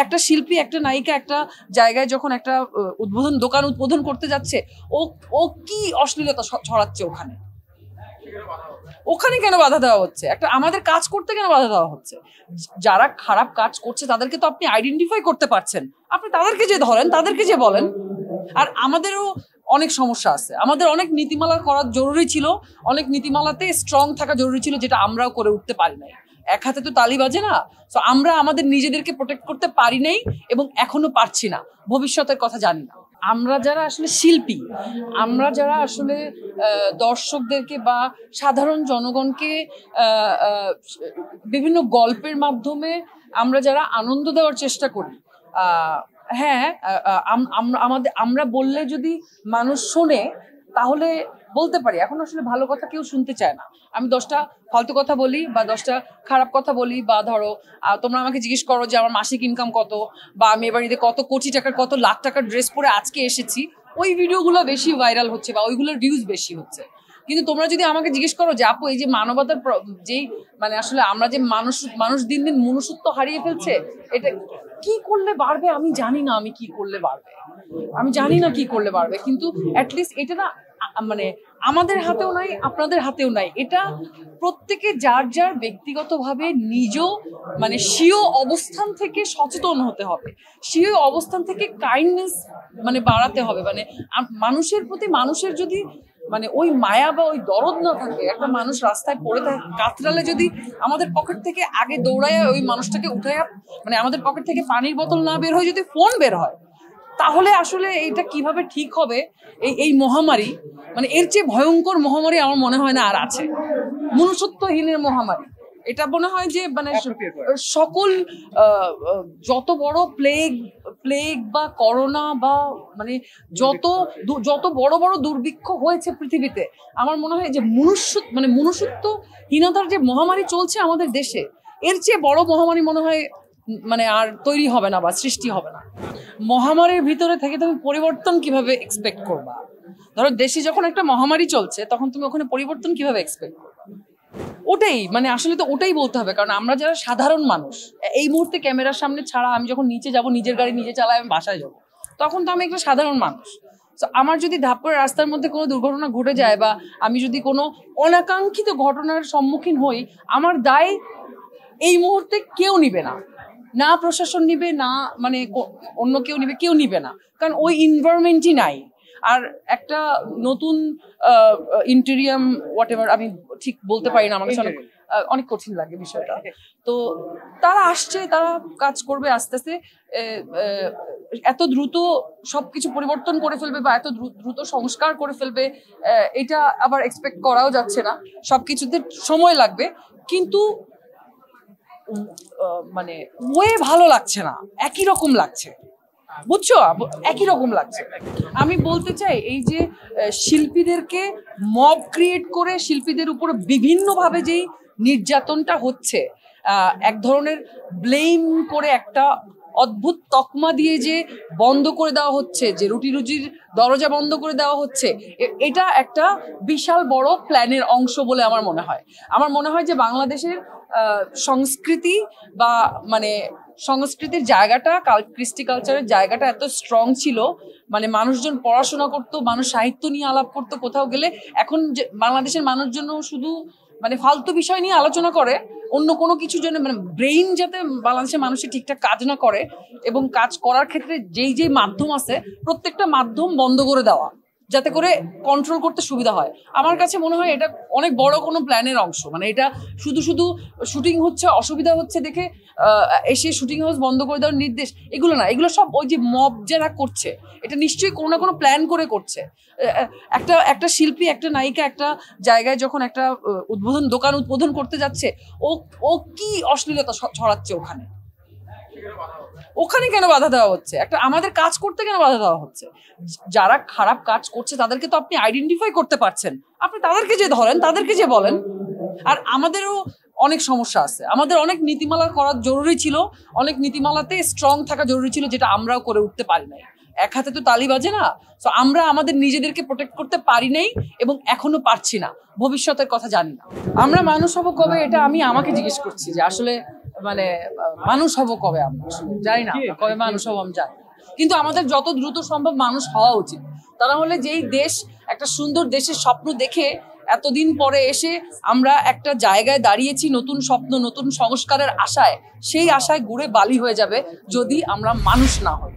একটা শিল্পী, একটা নায়িকা একটা জায়গায় যখন একটা দোকান উদ্বোধন করতে যাচ্ছে, ও ও কি অশ্লীলতা ছড়াচ্ছে ওখানে ওখানে কেন বাধা দেওয়া হচ্ছে? একটা আমাদের কাজ করতে কেন বাধা দেওয়া হচ্ছে? যারা খারাপ কাজ করছে তাদেরকে তো আপনি আইডেন্টিফাই করতে পারছেন, আপনি তাদেরকে যে ধরেন, তাদেরকে যে বলেন। আর আমাদেরও অনেক সমস্যা আছে, আমাদের অনেক নীতিমালা করা জরুরি ছিল, অনেক নীতিমালাতে স্ট্রং থাকা জরুরি ছিল, যেটা আমরাও করে উঠতে পারি নাই। এক হাতে তো তালি বাজে না। তো আমরা আমাদের নিজেদেরকে প্রোটেক্ট করতে পারি নাই এবং এখনো পারছি না, ভবিষ্যতের কথা জানি না। আমরা যারা আসলে শিল্পী, আমরা যারা আসলে দর্শকদেরকে বা সাধারণ জনগণকে বিভিন্ন গল্পের মাধ্যমে আমরা যারা আনন্দ দেওয়ার চেষ্টা করি, হ্যাঁ, আমরা বললে যদি মানুষ শোনে তাহলে বলতে পারি। এখন আসলে ভালো কথা কেউ শুনতে চায় না। আমি 10টা ফালতু কথা বলি বা 10টা খারাপ কথা বলি, বা ধরো তোমরা আমাকে জিজ্ঞেস করো যে আমার মাসিক ইনকাম কত, বা আমি এবারে কত কোটি টাকার কত লাখ টাকার ড্রেস পরে আজকে এসেছি, ওই ভিডিওগুলো বেশি ভাইরাল হচ্ছে বা ওইগুলোর ভিউজ বেশি হচ্ছে। কিন্তু তোমরা যদি আমাকে জিজ্ঞেস করো যে আপু এই যে মানবতার যেই মানে আসলে আমরা যে মানুষ দিন দিন মনুষ্যত্ব হারিয়ে ফেলছে, এটা কি করলে বাড়বে? আমি জানি না আমি কি করলে বাড়বে, কিন্তু অ্যাটলিস্ট এটা না মানে আমাদের হাতেও নাই, আপনাদের হাতেও নাই। এটা প্রত্যেকে যার যার ব্যক্তিগতভাবে নিজ মানে স্বীয় অবস্থান থেকে সচেতন হতে হবে, স্বীয় অবস্থান থেকে কাইন্ডনেস মানে বাড়াতে হবে। মানে মানুষের প্রতি মানুষের যদি মানে ওই মায়া বা ওই দরদ না থাকে, একটা মানুষ রাস্তায় পড়ে থাকে কাতরালে, যদি আমাদের পকেট থেকে আগে দৌড়াইয়া ওই মানুষটাকে উঠাইয়া, মানে আমাদের পকেট থেকে পানির বোতল না বের হয়, যদি ফোন বের হয়, তাহলে আসলে এটা কিভাবে ঠিক হবে? এই মহামারী, মানে এর চেয়ে ভয়ঙ্কর মহামারী আমার মনে হয় না আর আছে, মনুষ্যত্বহীনের মহামারী। এটা মনে হয় যে মানে সকল যত বড় প্লেগ বা করোনা বা মানে যত বড় বড় দুর্ভিক্ষ হয়েছে পৃথিবীতে, আমার মনে হয় যে মনুষ্যত্বহীনতার যে মহামারী চলছে আমাদের দেশে, এর চেয়ে বড় মহামারী মনে হয় মানে আর তৈরি হবে না বা সৃষ্টি হবে না। মহামারীর ভিতরে থেকে তুমি পরিবর্তন কিভাবে এক্সপেক্ট করবা? ধরো দেশে যখন একটা মহামারী চলছে, তখন তুমি ওখানে পরিবর্তন কিভাবে এক্সপেক্ট করবা? ওটাই মানে আসলে তো ওটাই বলতে হবে, কারণ আমরা যারা সাধারণ মানুষ, এই মুহূর্তে ক্যামেরার সামনে ছাড়া আমি যখন নিচে যাব, নিজের গাড়ি নিজে চালাই, আমি বাসায় যাবো, তখন তো আমি একটা সাধারণ মানুষ। তো আমার যদি ধাপ করে রাস্তার মধ্যে কোনো দুর্ঘটনা ঘটে যায় বা আমি যদি কোনো অনাকাঙ্ক্ষিত ঘটনার সম্মুখীন হই, আমার দায় এই মুহূর্তে কেউ নিবে না, না প্রশাসন নিবে, না মানে অন্য কেউ নিবে না, কারণ ওই এনভায়রনমেন্টই নাই। আর একটা নতুন ইন্টেরিয়াম হোয়াটএভার, আমি ঠিক বলতে পারি না, আমার কাছে অনেক কঠিন লাগে বিষয়টা। তো তারা আসছে, তারা কাজ করবে আস্তে আস্তে, এত দ্রুত সবকিছু পরিবর্তন করে ফেলবে বা এত দ্রুত সংস্কার করে ফেলবে, এটা আবার এক্সপেক্ট করাও যাচ্ছে না। সবকিছুতে সময় লাগবে, কিন্তু মানে ওয়ে ভালো লাগছে না, একই রকম লাগছে, বুঝছো? একই রকম লাগছে। আমি বলতে চাই এই যে শিল্পীদেরকে মব ক্রিয়েট করে শিল্পীদের উপর বিভিন্নভাবে যেই নির্যাতনটা হচ্ছে, এক ধরনের ব্লেম করে একটা অদ্ভুত তকমা দিয়ে যে বন্ধ করে দেওয়া হচ্ছে, যে রুজির দরজা বন্ধ করে দেওয়া হচ্ছে, এটা একটা বিশাল বড় প্ল্যানের অংশ বলে আমার মনে হয় যে বাংলাদেশের সংস্কৃতি বা মানে সংস্কৃতির জায়গাটা, কৃষ্টি কালচারের জায়গাটা এত স্ট্রং ছিল, মানে মানুষজন পড়াশোনা করতো, মানুষ সাহিত্য নিয়ে আলাপ করতো কোথাও গেলে। এখন বাংলাদেশের মানুষজন শুধু মানে ফালতু বিষয় নিয়ে আলোচনা করে, অন্য কোনো কিছুর জন্য মানে ব্রেইন যাতে বাংলাদেশের মানুষের ঠিকঠাক কাজ না করে, এবং কাজ করার ক্ষেত্রে যেই মাধ্যম আছে প্রত্যেকটা মাধ্যম বন্ধ করে দেওয়া, যাতে করে কন্ট্রোল করতে সুবিধা হয়। আমার কাছে মনে হয় এটা অনেক বড় কোনো প্ল্যানের অংশ। মানে এটা শুধু শুটিং হচ্ছে, অসুবিধা হচ্ছে দেখে এসে শুটিং হাউস বন্ধ করে দেওয়ার নির্দেশ, এগুলো না, এগুলো সব ওই যে মব যারা করছে, এটা নিশ্চয়ই কোনো না কোনো প্ল্যান করে করছে। একটা শিল্পী, একটা নায়িকা একটা জায়গায় যখন একটা দোকান উদ্বোধন করতে যাচ্ছে, ও কি অশ্লীলতা ছড়াচ্ছে ওখানে কেন বাধা দেওয়া হচ্ছে? একটা আমাদের কাজ করতে কেন বাধা দেওয়া হচ্ছে? যারা খারাপ কাজ করছে তাদেরকে তো আপনি আইডেন্টিফাই করতে পারছেন, আপনি তাদেরকে যে ধরেন, তাদেরকে যে বলেন। আর আমাদেরও অনেক সমস্যা আছে, আমাদের অনেক নীতিমালা করা জরুরি ছিল, অনেক নীতিমালাতে স্ট্রং থাকা জরুরি ছিল, যেটা আমরাও করে উঠতে পারি নাই। এক হাতে তো তালি বাজে না। তো আমরা আমাদের নিজেদেরকে প্রোটেক্ট করতে পারি নাই এবং এখনো পারছি না, ভবিষ্যতের কথা জানি না। আমরা মানুষ হবো কবে, এটা আমি আমাকে জিজ্ঞেস করছি যে আসলে মানে মানুষ হব কবে আমরা জানি না, কবে মানুষ হব আমি জানি, কিন্তু আমাদের যত দ্রুত সম্ভব মানুষ হওয়া উচিত। তা না হলে যেই দেশ, একটা সুন্দর দেশের স্বপ্ন দেখে এতদিন পরে এসে আমরা একটা জায়গায় দাঁড়িয়েছি নতুন স্বপ্ন, নতুন সংস্কারের আশায়, সেই আশায় ঘুরে বালি হয়ে যাবে যদি আমরা মানুষ না হই।